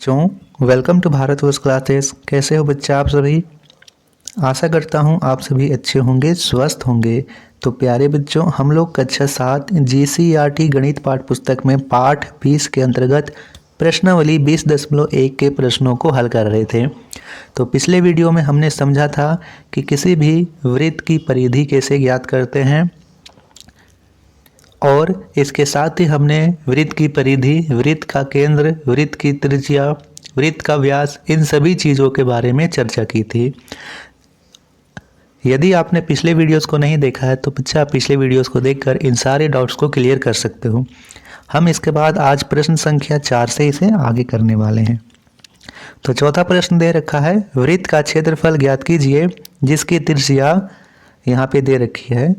बच्चों welcome to Bharat verse classes. कैसे हो बच्चा आप सभी। आशा करता हूँ आप सभी अच्छे होंगे, स्वस्थ होंगे। तो प्यारे बच्चों, हम लोग कक्षा 7 GCERT गणित पाठ पुस्तक में पाठ 20 के अंतर्गत प्रश्नावली 20.1 के प्रश्नों को हल कर रहे थे। तो पिछले वीडियो में हमने समझा था कि किसी भी वृत्त की परिधि कैसे ज्ञात करते हैं, और इसके साथ ही हमने वृत्त की परिधि, वृत्त का केंद्र, वृत्त की त्रिज्या, वृत्त का व्यास, इन सभी चीज़ों के बारे में चर्चा की थी। यदि आपने पिछले वीडियोस को नहीं देखा है तो बच्चा आप पिछले वीडियोस को देखकर इन सारे डाउट्स को क्लियर कर सकते हो। हम इसके बाद आज प्रश्न संख्या 4 से इसे आगे करने वाले हैं। तो चौथा प्रश्न दे रखा है, वृत्त का क्षेत्रफल ज्ञात कीजिए जिसकी त्रिज्या यहाँ पे दे रखी है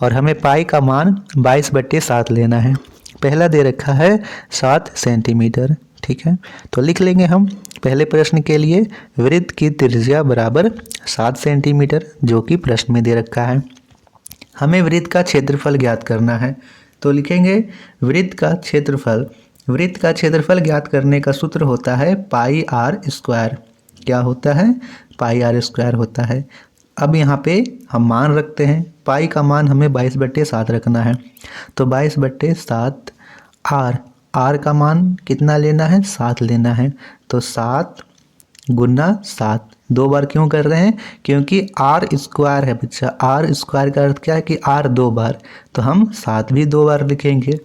और हमें पाई का मान 22/7 लेना है। पहला दे रखा है 7 सेंटीमीटर। ठीक है, तो लिख लेंगे हम पहले प्रश्न के लिए वृत्त की त्रिज्या बराबर 7 सेंटीमीटर, जो कि प्रश्न में दे रखा है। हमें वृत्त का क्षेत्रफल ज्ञात करना है, तो लिखेंगे वृत्त का क्षेत्रफल। वृत्त का क्षेत्रफल ज्ञात करने का सूत्र होता है पाई आर स्क्वायर। क्या होता है? पाई आर स्क्वायर होता है। अब यहाँ पे हम मान रखते हैं, पाई का मान हमें 22/7 रखना है, तो 22/7 आर का मान कितना लेना है? 7 लेना है। तो 7 गुना 7, 2 बार क्यों कर रहे हैं? क्योंकि आर स्क्वायर है बच्चा। आर स्क्वायर का अर्थ क्या है कि आर 2 बार, तो हम 7 भी 2 बार लिखेंगे।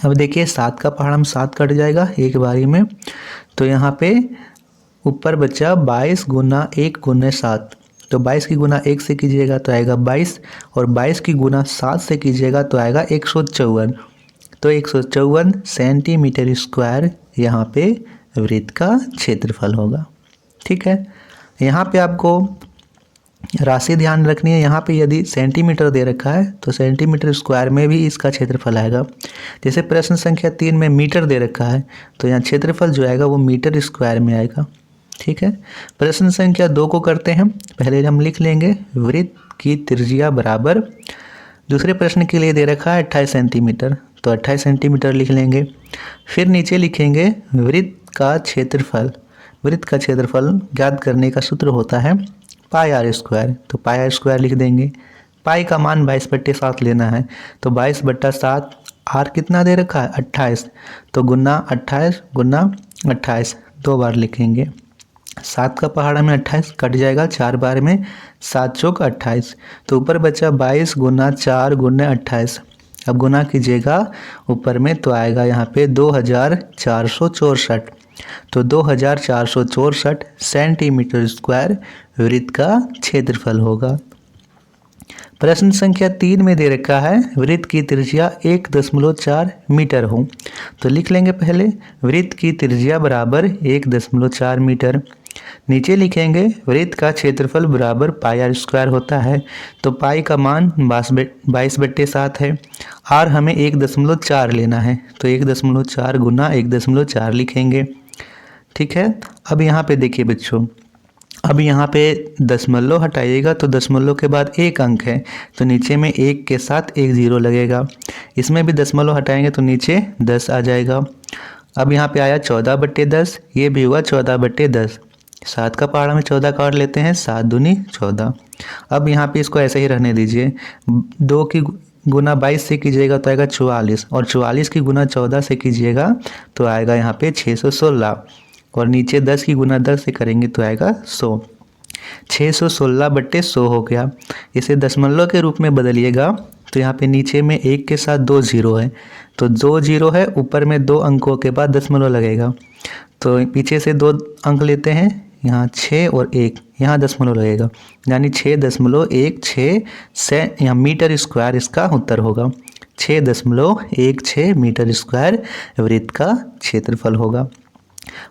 अब देखिए 7 का पहाड़ हम 7 कट जाएगा एक बारी में, तो यहाँ पे ऊपर बच्चा 22 गुना 1 गुना 7, तो 22 की गुना 1 से कीजिएगा तो आएगा 22, और 22 की गुना 7 से कीजिएगा तो आएगा 154। तो 154 सेंटीमीटर स्क्वायर यहाँ पे वृत्त का क्षेत्रफल होगा। ठीक है, यहाँ पे आपको राशि ध्यान रखनी है। यहाँ पे यदि सेंटीमीटर दे रखा है तो सेंटीमीटर स्क्वायर में भी इसका क्षेत्रफल आएगा। जैसे प्रश्न संख्या 3 में मीटर दे रखा है, तो यहाँ क्षेत्रफल जो आएगा वो मीटर स्क्वायर में आएगा। ठीक है, प्रश्न संख्या 2 को करते हैं। पहले हम लिख लेंगे वृत्त की त्रिज्या बराबर, दूसरे प्रश्न के लिए दे रखा है 28 सेंटीमीटर, तो 28 सेंटीमीटर लिख लेंगे। फिर नीचे लिखेंगे वृत्त का क्षेत्रफल। वृत्त का क्षेत्रफल ज्ञात करने का सूत्र होता है पाई आर स्क्वायर, तो पाई आर स्क्वायर लिख देंगे। पाई का मान 22/7 लेना है, तो 22/7, आर कितना दे रखा है? 28, तो गुना 28 गुना 28, 2 बार लिखेंगे। 7 का पहाड़ा में 28 कट जाएगा 4 बार में, 7 चौक 28, तो ऊपर बचा 22 गुना 4 गुना 28। अब गुना कीजिएगा ऊपर में तो आएगा यहाँ पे 2464, तो 2464 सेंटीमीटर स्क्वायर वृत्त का क्षेत्रफल होगा। प्रश्न संख्या 3 में दे रखा है वृत्त की त्रिज्या 1.4 मीटर हो, तो लिख लेंगे पहले वृत्त की त्रिज्या बराबर 1.4 मीटर। नीचे लिखेंगे वृत्त का क्षेत्रफल बराबर पाई आर स्क्वायर होता है, तो पाई का मान 22/7 है। आर हमें 1.4 लेना है, तो 1.4 गुना 1.4 लिखेंगे। ठीक है, अब यहाँ पे देखिए बच्चों, अब यहाँ पे दशमलव हटाइएगा तो दशमलव के बाद एक अंक है, तो नीचे में 1 के साथ 1 0 लगेगा। इसमें भी दशमलव हटाएंगे तो नीचे 10 आ जाएगा। अब यहाँ पे आया 14/10, ये भी हुआ 14/10। 7 का पहाड़ा में 14 काट लेते हैं, 7 दूनी 14। अब यहाँ पे इसको ऐसे ही रहने दीजिए। 2 की गुना 22 से कीजिएगा तो आएगा 44, और 44 की गुना 14 से कीजिएगा तो आएगा यहाँ पे 616, और नीचे 10 की गुना 10 से करेंगे तो आएगा 100। 616/100 हो गया। इसे दशमलव के रूप में बदलिएगा तो यहाँ पे नीचे में 1 के साथ 2 0 है, तो 2 0 है, ऊपर में 2 अंकों के बाद दशमलव लगेगा, तो पीछे से 2 अंक लेते हैं, यहाँ 6 और 1, यहाँ दशमलव लगेगा, यानी 6.16 से यहाँ मीटर स्क्वायर इसका उत्तर होगा। 6.16 मीटर स्क्वायर वृत्त का क्षेत्रफल होगा।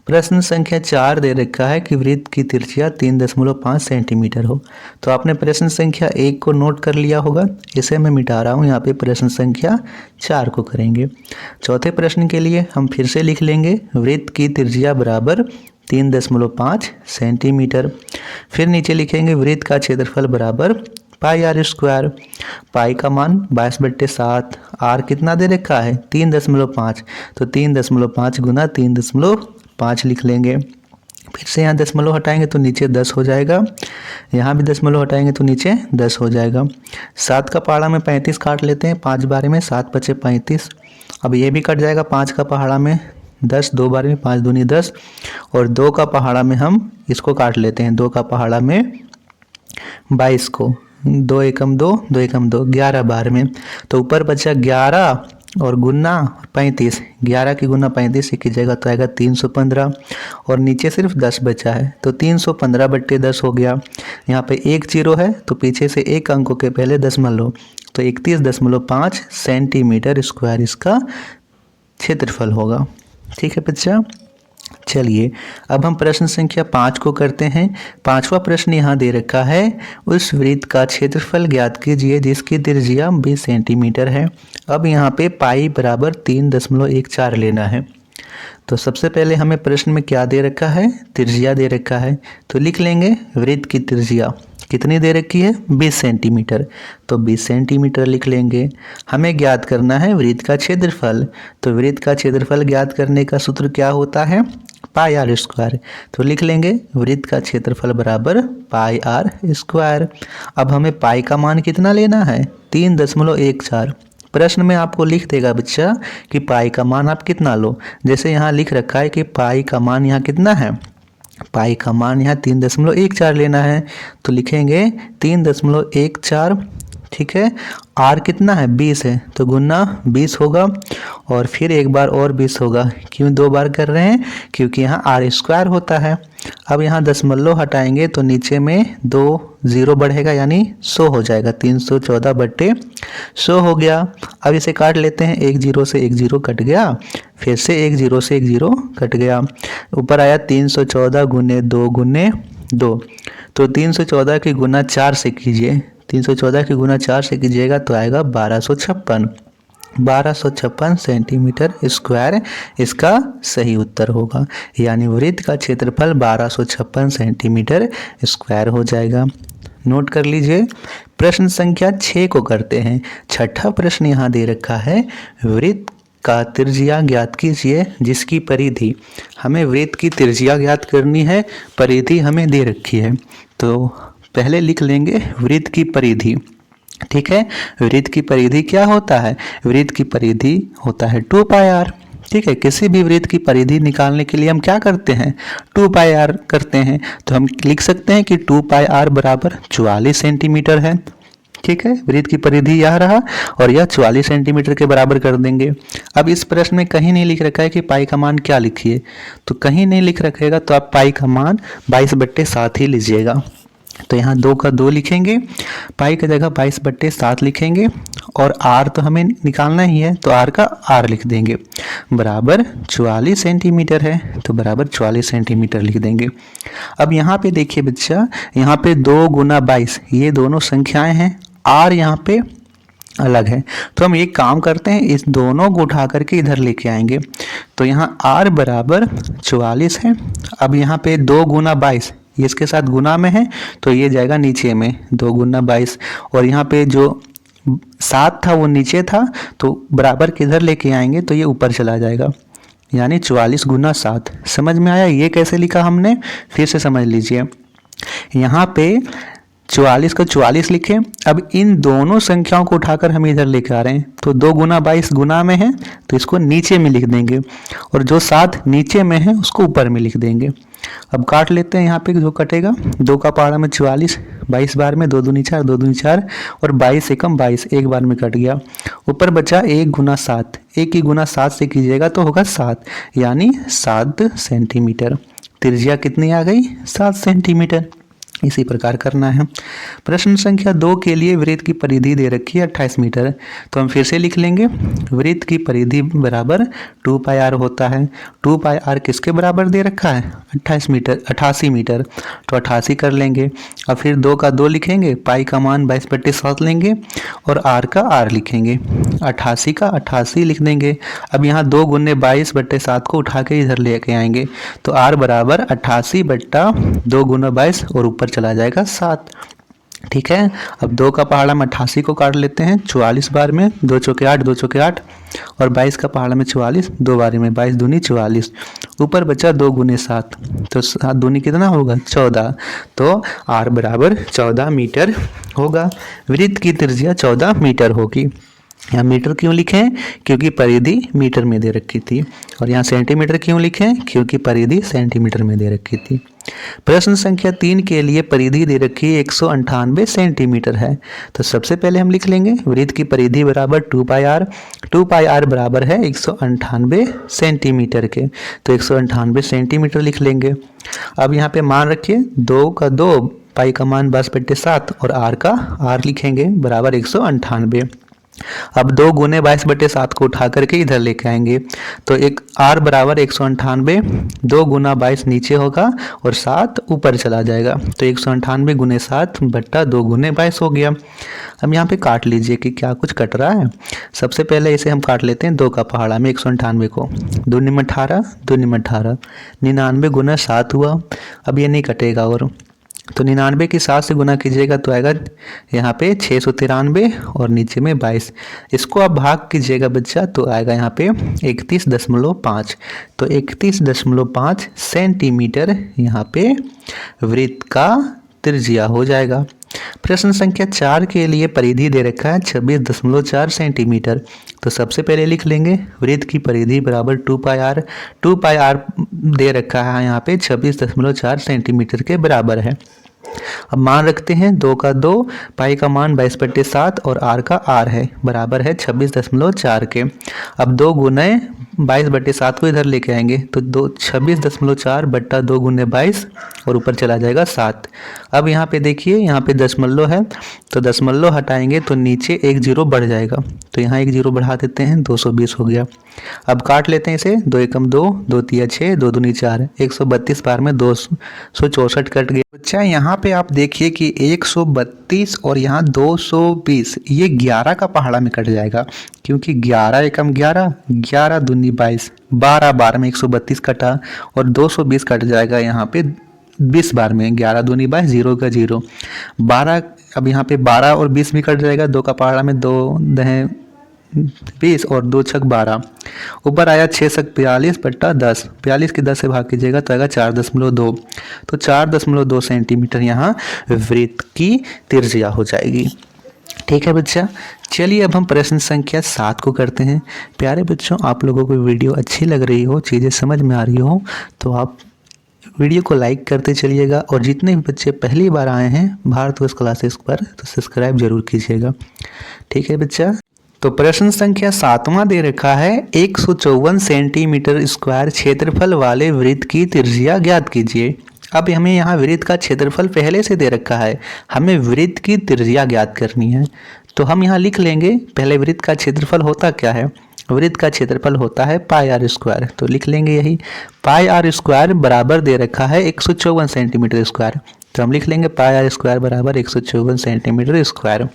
प्रश्न संख्या 4 दे रखा है कि वृत्त की त्रिज्या 3.5 सेंटीमीटर हो, तो आपने प्रश्न संख्या 1 को नोट कर लिया होगा, इसे मैं मिटा रहा हूँ। यहाँ पे प्रश्न संख्या 4 को करेंगे। चौथे प्रश्न के लिए हम फिर से लिख लेंगे वृत्त की त्रिज्या बराबर 3.5 सेंटीमीटर। फिर नीचे लिखेंगे वृत्त का क्षेत्रफल बराबर पाई आर स्क्वायर। पाई का मान 22/7, आर कितना दे रखा है? 3.5, तो 3.5 गुना 3.5 5 लिख लेंगे। फिर से यहाँ दशमलव हटाएंगे तो नीचे 10 हो जाएगा, यहाँ भी दशमलव हटाएंगे तो नीचे 10 हो जाएगा। 7 का पहाड़ा में 35 काट लेते हैं, 5 बारे में 7 बचे 35। अब ये भी कट जाएगा 5 का पहाड़ा में 10, 2 बारे में 5 दूनी 10, और 2 का पहाड़ा में हम इसको काट लेते हैं, 2 का पहाड़ा में 22 को, 2 एकम 2, 2 एकम 2, 11 बार में। तो ऊपर बचा 11 और गुना 35, 11 की गुना 35 की जगह तो आएगा 315, और नीचे सिर्फ 10 बचा है तो 315 बट्टे 10 हो गया। यहाँ पे एक जीरो है तो पीछे से एक अंकों के पहले दशमलव, तो 31.5 सेंटीमीटर स्क्वायर इसका क्षेत्रफल होगा। ठीक है बच्चा, चलिए अब हम प्रश्न संख्या 5 को करते हैं। 5वां प्रश्न यहाँ दे रखा है, उस वृत्त का क्षेत्रफल ज्ञात कीजिए जिसकी त्रिज्या 20 सेंटीमीटर है। अब यहाँ पे पाई बराबर 3.14 लेना है। तो सबसे पहले हमें प्रश्न में क्या दे रखा है, त्रिज्या दे रखा है, तो लिख लेंगे वृत्त की त्रिज्या कितनी दे रखी है, 20 सेंटीमीटर, तो 20 सेंटीमीटर लिख लेंगे। हमें ज्ञात करना है वृत्त का क्षेत्रफल, तो वृत्त का क्षेत्रफल ज्ञात करने का सूत्र क्या होता है, पाई आर स्क्वायर, तो लिख लेंगे वृत्त का क्षेत्रफल बराबर पाई आर स्क्वायर। अब हमें पाई का मान कितना लेना है, 3.14। प्रश्न में आपको लिख देगा बच्चा कि पाई का मान आप कितना लो, जैसे यहाँ लिख रखा है कि पाई का मान यहाँ कितना है, पाई का मान यहाँ 3.14 लेना है, तो लिखेंगे 3.14, ठीक है। आर कितना है, 20 है, तो गुना 20 होगा, और फिर एक बार और 20 होगा। क्यों 2 बार कर रहे हैं, क्योंकि यहाँ आर स्क्वायर होता है। अब यहाँ दशमलव हटाएंगे तो नीचे में 2 जीरो बढ़ेगा, यानी 100 हो जाएगा, 314 बट्टे 100 हो गया। अब इसे काट लेते हैं, 1 जीरो से 1 जीरो कट गया, फिर से 1 जीरो से 1 जीरो कट गया, ऊपर आया 314 गुने 2 गुने 2, तो 314 की गुना 4 से कीजिए, 314 की गुना 4 से कीजिएगा तो आएगा 1256 सेंटीमीटर स्क्वायर इसका सही उत्तर होगा। यानी वृत्त का क्षेत्रफल 1256 सेंटीमीटर स्क्वायर हो जाएगा। नोट कर लीजिए। प्रश्न संख्या 6 को करते हैं। छठा प्रश्न यहाँ दे रखा है, वृत्त का त्रिज्या ज्ञात कीजिए जिसकी परिधि, हमें वृत्त की त्रिज्या ज्ञात करनी है, परिधि हमें दे रखी है। तो पहले लिख लेंगे वृत्त की परिधि, ठीक है। वृत्त की परिधि क्या होता है, वृत्त की परिधि होता है 2 पाई आर, ठीक है। किसी भी वृत्त की परिधि निकालने के लिए हम क्या करते हैं, 2 पाई आर करते हैं। तो हम लिख सकते हैं कि 2 पाई आर बराबर 44 सेंटीमीटर है, ठीक है। वृत्त की परिधि यह रहा और यह 44 सेंटीमीटर के बराबर कर देंगे। अब इस प्रश्न में कहीं नहीं लिख रखा है कि पाई का मान क्या लिखिए, तो कहीं नहीं लिख रखेगा तो आप पाई का मान 22/7 ही लीजिएगा। तो यहाँ 2 का 2 लिखेंगे, पाई की जगह 22/7 लिखेंगे, और आर तो हमें निकालना ही है तो आर का आर लिख देंगे, बराबर 44 सेंटीमीटर है, तो बराबर 44 सेंटीमीटर लिख देंगे। अब यहाँ पे देखिए बच्चा, यहाँ पे 2 गुना 22 ये दोनों संख्याएं हैं, आर यहाँ पे अलग है, तो हम एक काम करते हैं, इस दोनों को उठा करके इधर लेके आएंगे। तो यहाँ आर बराबर 44 है। अब यहाँ पे 2 गुना 22 ये इसके साथ गुना में है तो ये जाएगा नीचे में, 2 गुना 22, और यहाँ पे जो 7 था वो नीचे था तो बराबर किधर लेके आएंगे तो ये ऊपर चला जाएगा, यानी 44 गुना 7। समझ में आया ये कैसे लिखा हमने, फिर से समझ लीजिए। यहाँ पे 44 का 44 लिखे, अब इन दोनों संख्याओं को उठाकर हम इधर लेकर आ रहे हैं, तो 2 गुना 22 गुना में है तो इसको नीचे में लिख देंगे, और जो 7 नीचे में है उसको ऊपर में लिख देंगे। अब काट लेते हैं, यहाँ पे जो कटेगा 2 का पहाड़ा में 44, 22 बार में 2 दूनी 4, 2 दूनी 4, और 22 एकम 22 एक बार में कट गया। ऊपर बचा 1 गुना 7, 1 की गुना 7 से कीजिएगा तो होगा 7, यानी 7 सेंटीमीटर। त्रिज्या कितनी आ गई, 7 सेंटीमीटर। इसी प्रकार करना है। प्रश्न संख्या 2 के लिए वृत्त की परिधि दे रखी है 28 मीटर, तो हम फिर से लिख लेंगे वृत्त की परिधि बराबर 2 पाई आर होता है। 2 पाई आर किसके बराबर दे रखा है, 88 मीटर, तो 88 कर लेंगे। अब फिर 2 का 2 लिखेंगे, पाई का मान 22/7 लेंगे और आर का आर लिखेंगे, 88 का 88 लिख देंगे। अब यहाँ 2 गुने 22/7 को उठा के इधर लेके आएंगे, तो आर बराबर 88/2 गुना 22 और ऊपर चला जाएगा 7, ठीक है। अब 2 का पहाड़ा में 88 को काट लेते हैं 44 बार में, 2 चौके 8, 2 चौके 8, और 22 का पहाड़ा में 44, 2 बारी में 22 दूनी 44, ऊपर बचा 2 गुने 7, तो 7 दूनी कितना होगा 14, तो r बराबर 14 मीटर होगा। वृत्त की त्रिज्या 14 मीटर होगी। यहाँ मीटर क्यों लिखें, क्योंकि परिधि मीटर में दे रखी थी, और यहाँ सेंटीमीटर क्यों लिखें, क्योंकि परिधि सेंटीमीटर में दे रखी थी। प्रश्न संख्या 3 के लिए परिधि दे रखी 198 सेंटीमीटर है। तो सबसे पहले हम लिख लेंगे वृत्त की परिधि बराबर 2 पाई आर, 2 पाई आर बराबर है 198 सेंटीमीटर के, तो 198 सेंटीमीटर लिख लेंगे। अब यहाँ पे मान रखिए 2 का 2, पाई का मान 22/7 और आर का आर लिखेंगे बराबर 198। अब 2 गुने 22/7 को उठा करके इधर लेके आएंगे, तो एक r बराबर 198, 2 गुना 22 नीचे होगा और 7 ऊपर चला जाएगा, तो 198 गुने 7 बट्टा 2 गुने 22 हो गया। अब यहाँ पे काट लीजिए कि क्या कुछ कट रहा है। सबसे पहले इसे हम काट लेते हैं 2 का पहाड़ा में 198 को, 2 निम 18, 2 निम 18, 99 गुना 7 हुआ। अब ये नहीं कटेगा, और तो 99 की 7 से गुना कीजिएगा तो आएगा यहाँ पे 693 और नीचे में 22, इसको आप भाग कीजिएगा बच्चा तो आएगा यहाँ पे 31.5, तो 31.5 सेंटीमीटर यहाँ पे वृत्त का त्रिज्या हो जाएगा। प्रश्न संख्या 4 के लिए परिधि दे रखा है 26.4 सेंटीमीटर। तो सबसे पहले लिख लेंगे वृत्त की परिधि बराबर 2 पाई आर, 2 पाई आर दे रखा है यहाँ पे 26.4 सेंटीमीटर के बराबर है। अब मान रखते हैं 2 का 2, पाई का मान 22/7 और आर का आर है बराबर है 26.4 के। अब 2 गुने 22/7 को इधर लेके आएंगे तो 26.4 बट्टा 2 गुने 22 और ऊपर चला जाएगा 7। अब यहाँ पे देखिए यहाँ पे दशमलव है, तो दशमलव हटाएंगे तो नीचे एक जीरो बढ़ जाएगा, तो यहाँ एक जीरो बढ़ा देते हैं 220 हो गया। अब काट लेते हैं इसे, 2 एकम 2, 2 तिया 6, 2 दूनी 4, 132 बार में 264 कट गया। अच्छा यहाँ पे आप देखिए कि 132 और यहाँ 220 ये 11 का पहाड़ा में कट जाएगा, क्योंकि 11 एकम 11, 11 दूनी 22, 12 बार में 132 कटा और 220 कट जाएगा यहाँ पे 20 बार में, 11 दूनी 22, 0 का 0, 12। अब यहाँ पे 12 और 20 भी कट जाएगा, 2 का पहाड़ा में 2 दहें 20 और 2 छक 12, ऊपर आया 6 सक 42 बट्टा 10, 42 की 10 से भाग कीजिएगा तो आएगा 4.2, तो 4.2 सेंटीमीटर यहाँ वृत्त की त्रिज्या हो जाएगी। ठीक है बच्चा, चलिए अब हम प्रश्न संख्या 7 को करते हैं। प्यारे बच्चों, आप लोगों को वीडियो अच्छी लग रही हो, चीज़ें समझ में आ रही हो तो आप वीडियो को लाइक करते चलिएगा, और जितने भी बच्चे पहली बार आए हैं भारतवर्ष क्लासेस पर तो सब्सक्राइब जरूर कीजिएगा। ठीक है बच्चा, तो प्रश्न संख्या 7वां दे रखा है 154 सेंटीमीटर स्क्वायर क्षेत्रफल वाले वृत्त की त्रिज्या ज्ञात कीजिए। अब हमें यहाँ वृत्त का क्षेत्रफल पहले से दे रखा है, हमें वृत्त की त्रिज्या ज्ञात करनी है। तो हम यहाँ लिख लेंगे, पहले वृत्त का क्षेत्रफल होता क्या है, वृत्त का क्षेत्रफल होता है पाई आर स्क्वायर, तो लिख लेंगे यही पाई आर स्क्वायर बराबर दे रखा है 154 सेंटीमीटर स्क्वायर, तो हम लिख लेंगे पाई आर स्क्वायर बराबर 154 सेंटीमीटर स्क्वायर।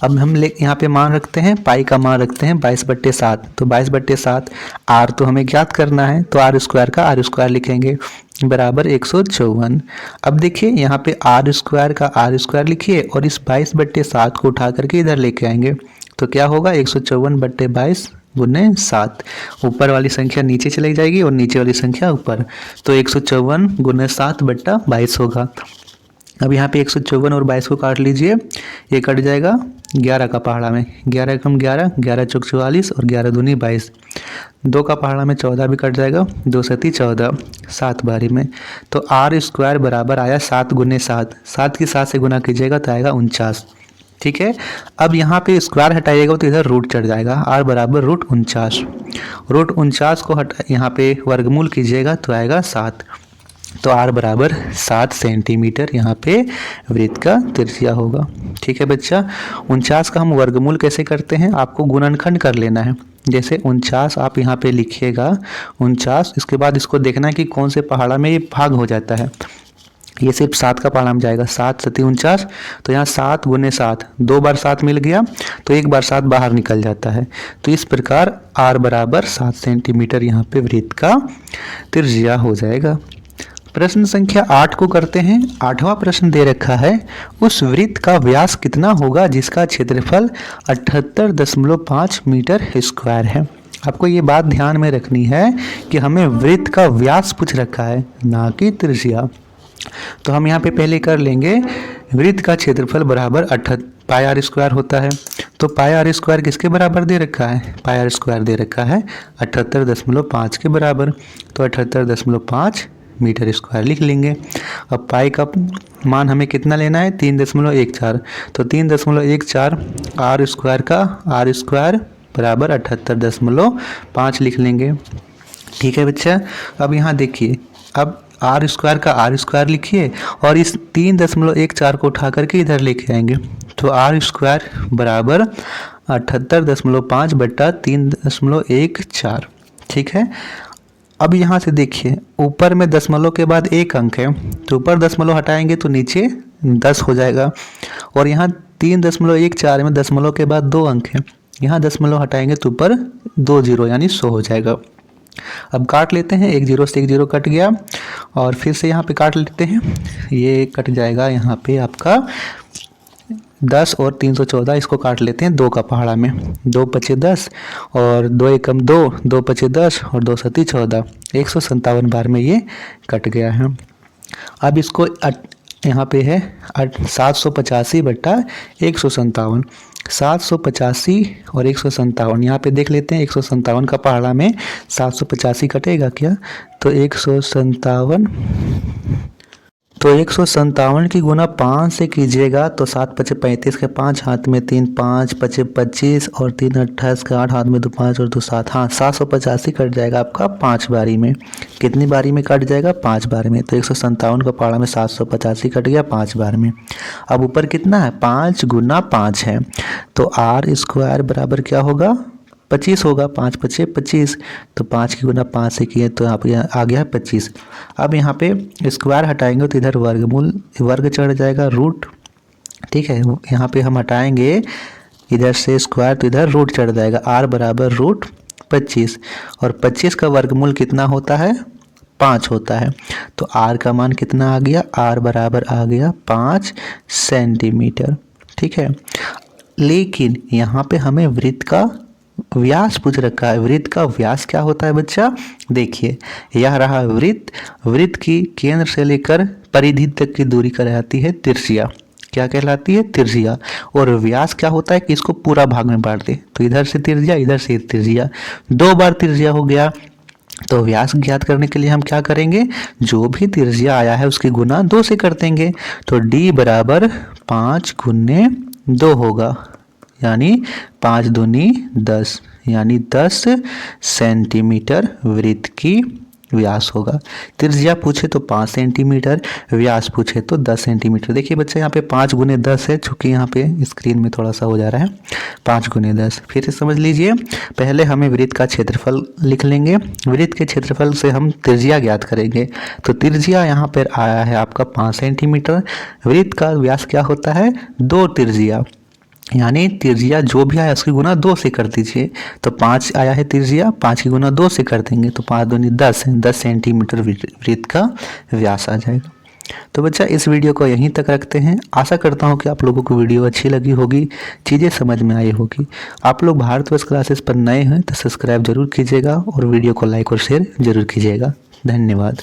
अब हम यहाँ पे मान रखते हैं, पाई का मान रखते हैं 22/7, तो 22/7 आर तो हमें ज्ञात करना है, तो आर स्क्वायर का आर स्क्वायर लिखेंगे बराबर 154। अब देखिए यहाँ पे आर स्क्वायर का आर स्क्वायर लिखिए और इस 22/7 को उठा करके इधर लेके आएंगे, तो क्या होगा 154/22 गुने 7, ऊपर वाली संख्या नीचे चली जाएगी और नीचे वाली संख्या ऊपर, तो 154 गुने 7/22 होगा। अब यहाँ पे 154 और 22 को काट लीजिए, ये कट जाएगा 11 का पहाड़ा में, 11 एकम 11, 11 चौक 44 और 11 दूनी 22, 2 का पहाड़ा में 14 भी कट जाएगा, 2 सती 14, 7 बारी में, तो आर स्क्वायर बराबर आया 7 गुने 7, 7 की 7 से गुना कीजिएगा तो आएगा 49। ठीक है, अब यहाँ पे स्क्वायर हटाइएगा तो इधर रूट चढ़ जाएगा, आर बराबर √49, √49 को यहाँ पे वर्गमूल कीजिएगा तो आएगा 7, तो आर बराबर 7 सेंटीमीटर यहाँ पे वृत्त का त्रिज्या होगा। ठीक है बच्चा, 49 का हम वर्गमूल कैसे करते हैं, आपको गुणनखंड कर लेना है। जैसे 49 आप यहाँ पे लिखिएगा 49, इसके बाद इसको देखना है कि कौन से पहाड़ा में ये भाग हो जाता है, ये सिर्फ 7 का पहाड़ा में जाएगा, 7 सती 49, तो यहाँ 7 गुने 7, 2 बार 7 मिल गया तो 1 बार 7 बाहर निकल जाता है, तो इस प्रकार आर बराबर 7 सेंटीमीटर यहाँ पे वृत्त का त्रिज्या हो जाएगा। प्रश्न संख्या 8 को करते हैं। 8वां प्रश्न दे रखा है, उस वृत्त का व्यास कितना होगा जिसका क्षेत्रफल 78.5 मीटर स्क्वायर है। आपको ये बात ध्यान में रखनी है कि हमें वृत्त का व्यास पूछ रखा है, ना कि त्रिज्या। तो हम यहाँ पे पहले कर लेंगे, वृत्त का क्षेत्रफल बराबर पाई आर स्क्वायर होता है। तो पाई आर स्क्वायर किसके बराबर दे रखा है? पाई आर स्क्वायर दे रखा है 78.5 के बराबर। तो 78.5 मीटर स्क्वायर लिख लेंगे। अब पाई का मान हमें कितना लेना है? 3.14। तो 3.14 आर स्क्वायर का आर स्क्वायर बराबर 78.5 लिख लेंगे। ठीक है बच्चा। अब यहाँ देखिए, अब आर स्क्वायर का आर स्क्वायर लिखिए और इस 3.14 को उठा करके इधर लेके आएंगे। तो आर स्क्वायर बराबर 78.5 बट्टा 3.14। ठीक है। अब यहाँ से देखिए, ऊपर में दशमलव के बाद एक अंक है, तो ऊपर दशमलव हटाएंगे तो नीचे 10 हो जाएगा। और यहाँ 3.14 में दशमलव के बाद 2 अंक है, यहाँ दशमलव हटाएंगे तो ऊपर 2 जीरो यानी 100 हो जाएगा। अब काट लेते हैं, 1 जीरो से 1 जीरो कट गया और फिर से यहाँ पे काट लेते हैं, ये कट जाएगा यहाँ पे आपका 10 और 314, इसको काट लेते हैं 2 का पहाड़ा में। 2 पचे 10 और 2 एकम 2, 2 पचे 10 और 2 सती 14, 157 बार में ये कट गया है। अब इसको यहाँ पे है 785 बट्टा 157, 785 और 157। यहाँ पे देख लेते हैं 157 का पहाड़ा में 785 कटेगा क्या? तो 157 की गुना 5 से कीजिएगा तो 7 पचे 35 के 5 हाथ में 3, 5 पचे 25 और 3 28 के 8 हाथ में 2 5 और 2 7। हाँ, 785 कट जाएगा आपका 5 बारी में। कितनी बारी में कट जाएगा? 5 बार में। तो 157 का पहाड़ा में 785 कट गया 5 बार में। अब ऊपर कितना है? 5 गुना 5 है, तो आर स्क्वायर बराबर क्या होगा? 25 होगा। 5 पचे 25, तो 5 की गुना 5 से किए तो यहाँ पे आ गया 25। अब यहाँ पे स्क्वायर हटाएंगे तो इधर वर्गमूल वर्ग चढ़ जाएगा, रूट। ठीक है। यहाँ पे हम हटाएंगे इधर से स्क्वायर तो इधर रूट चढ़ जाएगा। आर बराबर रूट 25 और 25 का वर्गमूल कितना होता है? 5 होता है। तो आर का मान कितना आ गया? आर बराबर आ गया 5 सेंटीमीटर। ठीक है। लेकिन यहाँ पे हमें वृत्त का व्यास पूछ रखा है। वृत्त का व्यास क्या होता है बच्चा? देखिए, यह रहा वृत्त। वृत्त की केंद्र से लेकर परिधि तक की दूरी कहलाती है त्रिज्या। क्या कहलाती है? त्रिज्या। और व्यास क्या होता है कि इसको पूरा भाग में बांट दे, तो इधर से त्रिज्या, इधर से त्रिज्या, 2 बार त्रिज्या हो गया। तो व्यास ज्ञात करने के लिए हम क्या करेंगे? जो भी त्रिज्या आया है उसकी गुना 2 से कर देंगे। तो d बराबर 5 गुने 2 होगा, यानी 5 दूनी 10, यानी 10 सेंटीमीटर वृत्त की व्यास होगा। त्रिज्या पूछे तो 5 सेंटीमीटर, व्यास पूछे तो 10 सेंटीमीटर। देखिए बच्चा, यहाँ पे 5 गुने 10 है, चूँकि यहाँ पे स्क्रीन में थोड़ा सा हो जा रहा है। 5 गुने 10 फिर से समझ लीजिए। पहले हमें वृत्त का क्षेत्रफल लिख लेंगे। वृत्त के क्षेत्रफल से हम त्रिज्या ज्ञात करेंगे। तो त्रिज्या यहाँ पर आया है आपका 5 सेंटीमीटर। वृत्त का व्यास क्या होता है? 2 त्रिज्या, यानी त्रिज्या जो भी आया उसकी गुना 2 से कर दीजिए। तो 5 आया है त्रिज्या, 5 की गुना 2 से कर देंगे तो 5 दूनी 10 है, 10 सेंटीमीटर वृत्त का व्यास आ जाएगा। तो बच्चा, इस वीडियो को यहीं तक रखते हैं। आशा करता हूँ कि आप लोगों को वीडियो अच्छी लगी होगी, चीज़ें समझ में आई होगी। आप लोग भारतवर्ष क्लासेस पर नए हैं तो सब्सक्राइब जरूर कीजिएगा और वीडियो को लाइक और शेयर जरूर कीजिएगा। धन्यवाद।